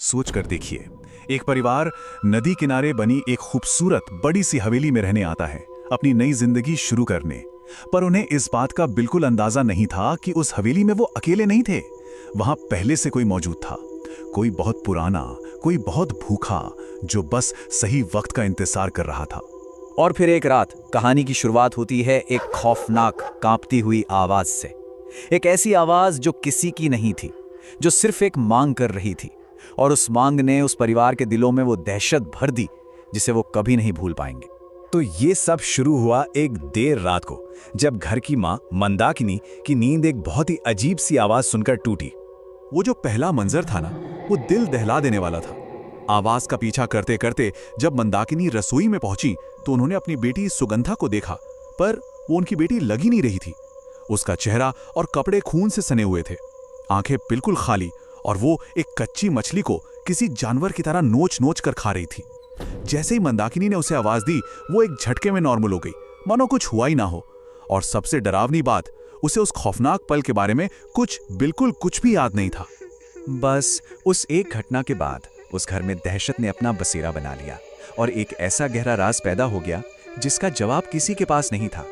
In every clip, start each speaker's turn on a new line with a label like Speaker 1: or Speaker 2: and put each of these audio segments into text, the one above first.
Speaker 1: सोच कर देखिए, एक परिवार नदी किनारे बनी एक खूबसूरत बड़ी सी हवेली में रहने आता है अपनी नई जिंदगी शुरू करने। पर उन्हें इस बात का बिल्कुल अंदाजा नहीं था कि उस हवेली में वो अकेले नहीं थे। वहां पहले से कोई मौजूद था, कोई बहुत पुराना, कोई बहुत भूखा, जो बस सही वक्त का इंतजार कर रहा था।
Speaker 2: और फिर एक रात कहानी की शुरुआत होती है एक खौफनाक कांपती हुई आवाज से। एक ऐसी आवाज जो किसी की नहीं थी, जो सिर्फ एक मांग कर रही थी। और उस मांग ने उस परिवार के दिलों में वो दहशत भर दी जिसे वो कभी नहीं भूल पाएंगे।
Speaker 3: तो ये सब शुरू हुआ एक देर रात को, जब घर की मां मंदाकिनी की नींद एक बहुत ही अजीब सी आवाज सुनकर टूटी।
Speaker 1: वो जो पहला मंजर था ना, वो दिल दहला देने वाला था। आवाज का पीछा करते करते जब मंदाकिनी रसोई में पहुंची तो उन्होंने अपनी बेटी सुगंधा को देखा, पर वो उनकी बेटी लगी नहीं रही थी। उसका चेहरा और कपड़े खून से सने हुए थे, आंखें बिल्कुल खाली, और वो एक कच्ची मछली को किसी जानवर की तरह नोच नोच कर खा रही थी। जैसे ही मंदाकिनी ने उसे आवाज दी, वो एक झटके में नॉर्मल हो गई, मानो कुछ हुआ ही ना हो। और सबसे डरावनी बात, उसे उस खौफनाक पल के बारे में बिल्कुल कुछ भी याद नहीं था।
Speaker 3: बस उस एक घटना के बाद उस घर में दहशत ने अपना बसेरा बना लिया और एक ऐसा गहरा राज पैदा हो गया जिसका जवाब किसी के पास नहीं था।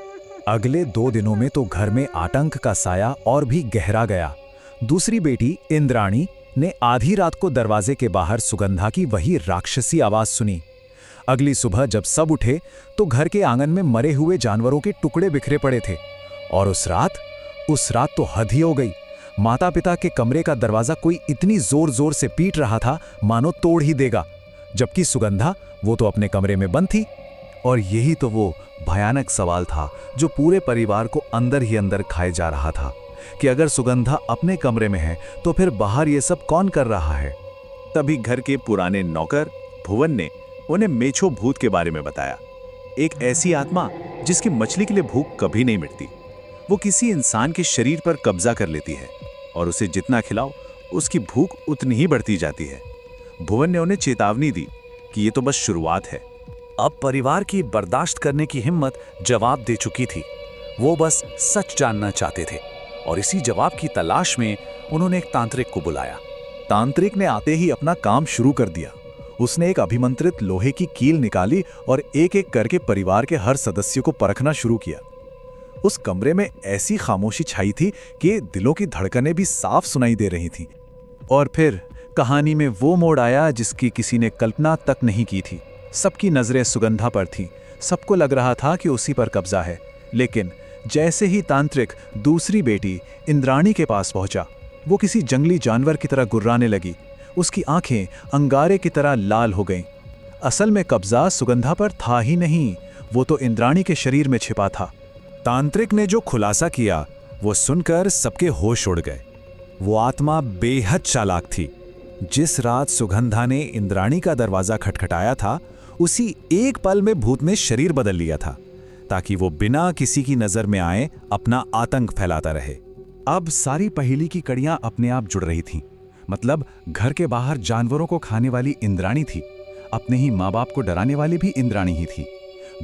Speaker 3: अगले 2 दिनों में तो घर में आतंक का साया और भी गहरा गया। दूसरी बेटी इंद्राणी ने आधी रात को दरवाजे के बाहर सुगंधा की वही राक्षसी आवाज सुनी। अगली सुबह जब सब उठे तो घर के आंगन में मरे हुए जानवरों के टुकड़े बिखरे पड़े थे। और उस रात तो हद ही हो गई। माता पिता के कमरे का दरवाजा कोई इतनी जोर जोर से पीट रहा था मानो तोड़ ही देगा, जबकि सुगंधा वो तो अपने कमरे में बंद थी।
Speaker 1: और यही तो वो भयानक सवाल था जो पूरे परिवार को अंदर ही अंदर खाए जा रहा था कि अगर सुगंधा अपने कमरे में है तो फिर बाहर ये सब कौन कर रहा है। तभी घर के पुराने नौकर भुवन ने उन्हें मेछो भूत के बारे में बताया। एक ऐसी आत्मा जिसकी मछली के लिए भूख कभी नहीं मिटती। वो किसी इंसान के शरीर पर कब्जा कर लेती है और उसे जितना खिलाओ उसकी भूख उतनी ही बढ़ती जाती है। भुवन ने उन्हें चेतावनी दी कि ये तो बस शुरुआत है।
Speaker 3: अब परिवार की बर्दाश्त करने की हिम्मत जवाब दे चुकी थी। वो बस सच जानना चाहते थे और इसी जवाब की तलाश में उन्होंने एक तांत्रिक को बुलाया।
Speaker 1: तांत्रिक ने आते ही अपना काम शुरू कर दिया। उसने एक अभिमंत्रित लोहे की कील निकाली और एक एक करके परिवार के हर सदस्य को परखना शुरू किया। उस कमरे में ऐसी खामोशी छाई थी कि दिलों की धड़कनें भी साफ सुनाई दे रही थीं। और फिर कहानी में वो मोड़ आया जिसकी किसी ने कल्पना तक नहीं की थी। सबकी नजरें सुगंधा पर थीं। सबको लग रहा था कि उसी पर कब्जा है। लेकिन जैसे ही तांत्रिक दूसरी बेटी इंद्राणी के पास पहुंचा, वो किसी जंगली जानवर की तरह गुर्राने लगी। उसकी आंखें अंगारे की तरह लाल हो गईं। असल में कब्जा सुगंधा पर था ही नहीं, वो तो इंद्राणी के शरीर में छिपा था।
Speaker 3: तांत्रिक ने जो खुलासा किया वो सुनकर सबके होश उड़ गए। वो आत्मा बेहद चालाक थी। जिस रात सुगंधा ने इंद्राणी का दरवाजा खटखटाया था, उसी एक पल में भूत ने शरीर बदल लिया था ताकि वो बिना किसी की नजर में आए अपना आतंक फैलाता रहे।
Speaker 1: अब सारी पहेली की कड़ियां अपने आप जुड़ रही थीं। मतलब घर के बाहर जानवरों को खाने वाली इंद्राणी थी, अपने ही माँ बाप को डराने वाली भी इंद्राणी ही थी।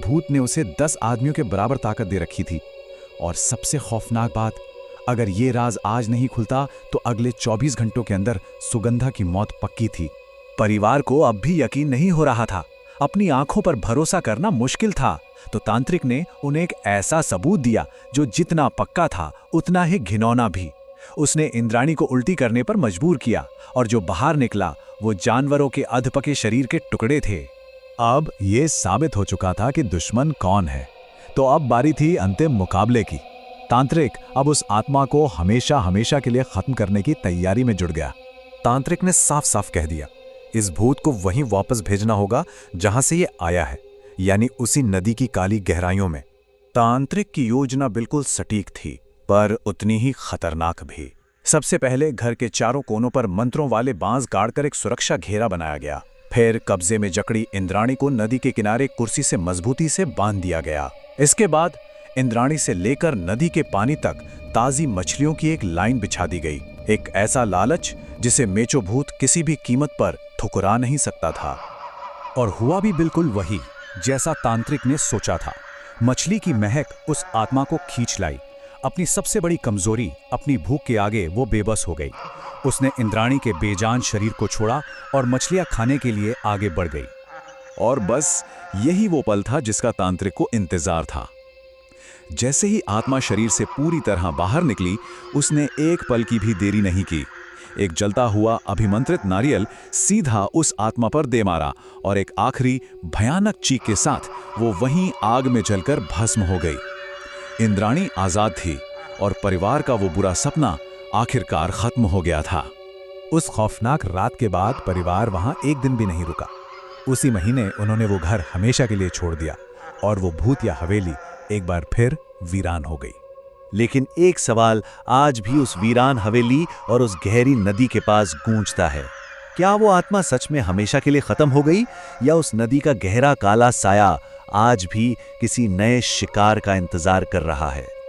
Speaker 1: भूत ने उसे 10 आदमियों के बराबर ताकत दे रखी थी। और सबसे खौफनाक बात, अगर ये राज आज नहीं खुलता तो अगले 24 घंटों के अंदर सुगंधा की मौत पक्की थी। परिवार को अब भी यकीन नहीं हो रहा था। अपनी आंखों पर भरोसा करना मुश्किल था। तो तांत्रिक ने उन्हें एक ऐसा सबूत दिया जो जितना पक्का था उतना ही घिनौना भी। उसने इंद्राणी को उल्टी करने पर मजबूर किया और जो बाहर निकला वो जानवरों के अधपके शरीर के टुकड़े थे।
Speaker 3: अब ये साबित हो चुका था कि दुश्मन कौन है। तो अब बारी थी अंतिम मुकाबले की। तांत्रिक अब उस आत्मा को हमेशा हमेशा के लिए खत्म करने की तैयारी में जुट गया।
Speaker 1: तांत्रिक ने साफ साफ कह दिया, इस भूत को वहीं वापस भेजना होगा जहां से ये आया है, यानी उसी नदी की काली गहराइयों में। तांत्रिक की योजना बिल्कुल सटीक थी, पर उतनी ही खतरनाक भी। सबसे पहले घर के चारों कोनों पर मंत्रों वाले बांस गाड़कर एक सुरक्षा घेरा बनाया गया। फिर कब्जे में जकड़ी इंद्राणी को नदी के किनारे कुर्सी से मजबूती से बांध दिया गया। इसके बाद इंद्राणी से लेकर नदी के पानी तक ताजी मछलियों की एक लाइन बिछा दी गई। एक ऐसा लालच जिसे मेचो भूत किसी भी कीमत पर ठुकरा नहीं सकता था। और हुआ भी बिल्कुल वही जैसा तांत्रिक ने सोचा था। मछली की महक उस आत्मा को खींच लाई। अपनी सबसे बड़ी कमजोरी, अपनी भूख के आगे वो बेबस हो गई। उसने इंद्राणी के बेजान शरीर को छोड़ा और मछलियां खाने के लिए आगे बढ़ गई।
Speaker 3: और बस यही वो पल था जिसका तांत्रिक को इंतजार था। जैसे ही आत्मा शरीर से पूरी तरह बाहर निकली, उसने एक पल की भी देरी नहीं की। एक जलता हुआ अभिमंत्रित नारियल सीधा उस आत्मा पर दे मारा और एक आखिरी भयानक चीख के साथ वो वहीं आग में जलकर भस्म हो गई। इंद्राणी आजाद थी और परिवार का वो बुरा सपना आखिरकार खत्म हो गया था।
Speaker 1: उस खौफनाक रात के बाद परिवार वहां एक दिन भी नहीं रुका। उसी महीने उन्होंने वो घर हमेशा के लिए छोड़ दिया और वो भूत या हवेली एक बार फिर वीरान हो गई।
Speaker 4: लेकिन एक सवाल आज भी उस वीरान हवेली और उस गहरी नदी के पास गूंजता है। क्या वो आत्मा सच में हमेशा के लिए खत्म हो गई, या उस नदी का गहरा काला साया आज भी किसी नए शिकार का इंतजार कर रहा है?